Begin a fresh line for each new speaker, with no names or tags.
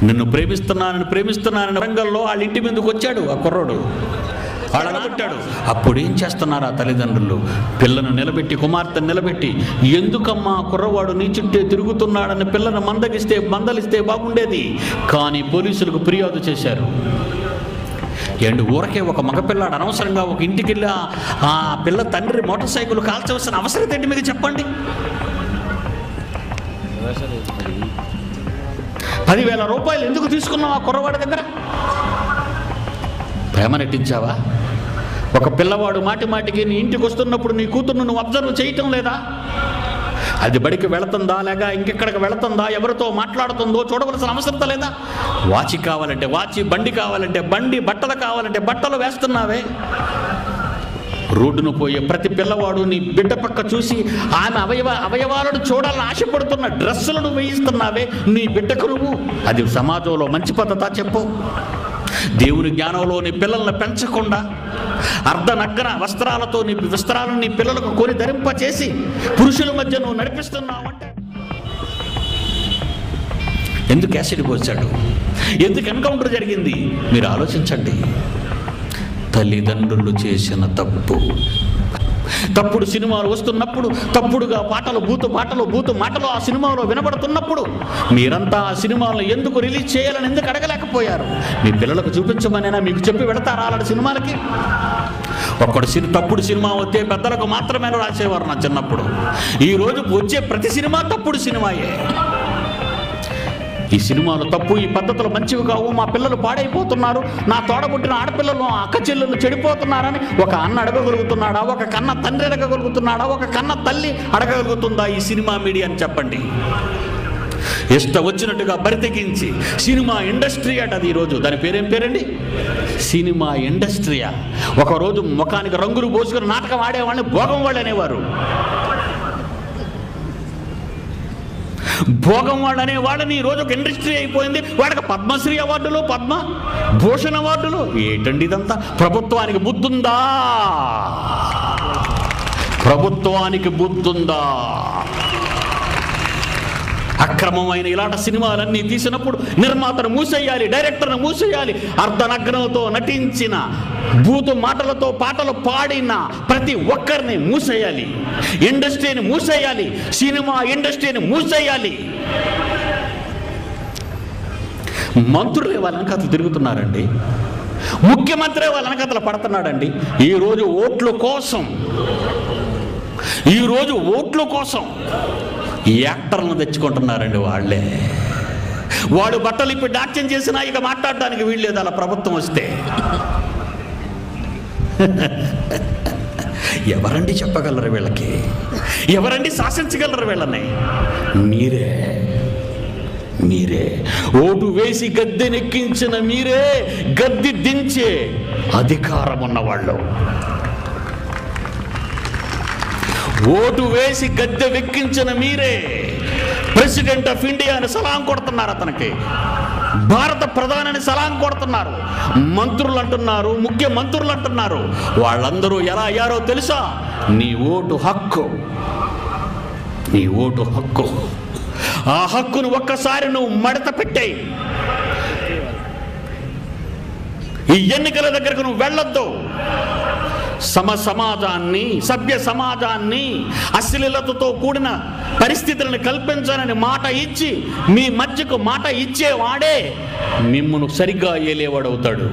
నిన్ను ప్రేమిస్తున్నానని రంగంలో వాళ్ళ ఇంటి మీదకి వచ్చాడు ఆ కుర్రోడు. వాళ్ళ పెట్టాడు. అప్పుడు ఏం చేస్తున్నారు ఆ తల్లిదండ్రులు? పిల్లను నిలబెట్టి, కుమార్తెను నిలబెట్టి, ఎందుకమ్మా కుర్రవాడు నీ చుట్టే తిరుగుతున్నాడని పిల్లను మందలిస్తే బాగుండేది, కానీ పోలీసులకు ఫిర్యాదు చేశారు. ఊరకే ఒక మగపిల్లాడు అనవసరంగా ఒక ఇంటికి వెళ్ళి ఆ పిల్ల తండ్రి మోటార్ సైకిల్ కాల్చవలసిన అవసరం ఏంటి మీకు చెప్పండి? 10,000 రూపాయలు ఎందుకు తీసుకున్నావు ఆ కుర్రవాడి దగ్గర? ప్రేమ నటించావా? ఒక పిల్లవాడు మాటికి నీ ఇంటికి వస్తున్నప్పుడు నీ కూతుర్ను నువ్వు అబ్జర్వ్ చేయటం లేదా? అది బడికి వెళుతుందా, లేక ఇంకెక్కడికి వెళుతుందా, ఎవరితో మాట్లాడుతుందో చూడవలసిన అవసరం లేదా? వాచి కావాలంటే వాచి, బండి కావాలంటే బండి, బట్టలు కావాలంటే బట్టలు వేస్తున్నావే. రోడ్డును పోయే ప్రతి పిల్లవాడు నీ బిడ్డ పక్క చూసి ఆమె అవయవాలను చూడాలని ఆశపడుతున్న డ్రెస్సులను వేయిస్తున్నావే నీ బిడ్డకు నువ్వు. అది సమాజంలో మంచి పద్ధతా చెప్పు? దేవుని జ్ఞానంలో నీ పిల్లల్ని పెంచకుండా అర్ధనగ్న వస్త్రాలతో వస్త్రాలను నీ పిల్లలకు కొని ధరింపచేసి పురుషుల మధ్య నువ్వు నడిపిస్తున్నావంటే ఎందుకు యాసిడ్ పోసాడు? ఎందుకు ఎన్కౌంటర్ జరిగింది? మీరు ఆలోచించండి. తల్లిదండ్రులు చేసిన తప్పుడు సినిమాలు వస్తున్నప్పుడు, తప్పుడుగా పాటలు, బూతు మాటలు ఆ సినిమాలో వినబడుతున్నప్పుడు మీరంతా ఆ సినిమాలను ఎందుకు రిలీజ్ చేయాలని ఎందుకు అడగలేకపోయారు? మీ పిల్లలకు చూపించమనేనా మీకు చెప్పి వెళతారా అలాంటి సినిమాలకి? తప్పుడు సినిమా వస్తే పెద్దలకు మాత్రమే రాసేవారు నా చిన్నప్పుడు. ఈరోజు వచ్చే ప్రతి సినిమా తప్పుడు సినిమాయే. ఈ సినిమాలు తప్పు, ఈ పద్ధతులు మంచివి కావు, మా పిల్లలు పాడైపోతున్నారు, నా తోడబుట్టిన ఆడపిల్లలు, అక్క చెల్లెలు చెడిపోతున్నారని ఒక అన్న అడగగలుగుతున్నాడా? ఒక కన్న తండ్రి అడగగలుగుతున్నాడా? ఒక కన్న తల్లి అడగగలుగుతుందా ఈ సినిమా మీడియా అని చెప్పండి? ఇష్టం వచ్చినట్టుగా బరితెగించి సినిమా ఇండస్ట్రీ అట అది. ఈరోజు దాని పేరేం పేరండి? సినిమా ఇండస్ట్రీయా? ఒకరోజు ముఖానికి రంగులు పోసుకుని నాటకం ఆడేవాళ్ళని భోగం వాళ్ళు అనేవారు. భోగం వాళ్ళు అనే వాళ్ళని ఈరోజు ఒక ఇండస్ట్రీ అయిపోయింది. వాడికి పద్మశ్రీ అవార్డులు, పద్మభూషణ్ అవార్డులు. ఏంటండి ఇదంతా? ప్రభుత్వానికి బుద్ధుందా? ప్రభుత్వానికి బుద్ధుందా? అక్రమమైన ఇలాంటి సినిమాలన్నీ తీసినప్పుడు నిర్మాతను మూసేయాలి, డైరెక్టర్ను మూసేయాలి, అర్ధనగ్నంతో నటించిన, బూతు మాటలతో పాటలు పాడిన ప్రతి ఒక్కరిని మూసేయాలి, ఇండస్ట్రీని మూసేయాలి, సినిమా ఇండస్ట్రీని మూసేయాలి. మంత్రులే వాళ్ళ వెనకాతలు తిరుగుతున్నారండి, ముఖ్యమంత్రి వాళ్ళ వెనకాతలు పడుతున్నాడండి. ఈరోజు ఓట్ల కోసం యాక్టర్లను తెచ్చుకుంటున్నారండి వాళ్ళే. వాడు బట్టలు ఇప్పుడు నాట్యం చేసినా ఇక మాట్లాడడానికి వీల్లేదు అలా ప్రభుత్వం వస్తే. ఎవరండి చెప్పగలరు వీళ్ళకి? ఎవరండి శాసించగలరు వీళ్ళని? మీరే ఓటు వేసి గద్దెనెక్కించిన మీరే గద్దె దించే అధికారం ఉన్నవాళ్ళు. ఓటు వేసి గద్దె వెక్కించిన మీరే ప్రెసిడెంట్ ఆఫ్ ఇండియా అని సలాం కొడుతున్నారు, అతనికి భారత ప్రధాని సలాం కొడుతున్నారు, మంత్రులు అంటున్నారు, ముఖ్యమంత్రులు అంటున్నారు. వాళ్ళందరూ ఎలా అయ్యారో తెలుసా? నీ ఓటు హక్కు. ఆ హక్కును ఒక్కసారి నువ్వు మడత పెట్టేయి. ఈ ఎన్నికల దగ్గరకు నువ్వు వెళ్ళొద్దు. సభ్య సమాజాన్ని అశ్లీలతతో కూడిన పరిస్థితులను కల్పించాలని మాట ఇచ్చి మీ మధ్యకు మాట ఇచ్చేవాడే మిమ్మును సరిగ్గా ఏలేవాడవుతాడు.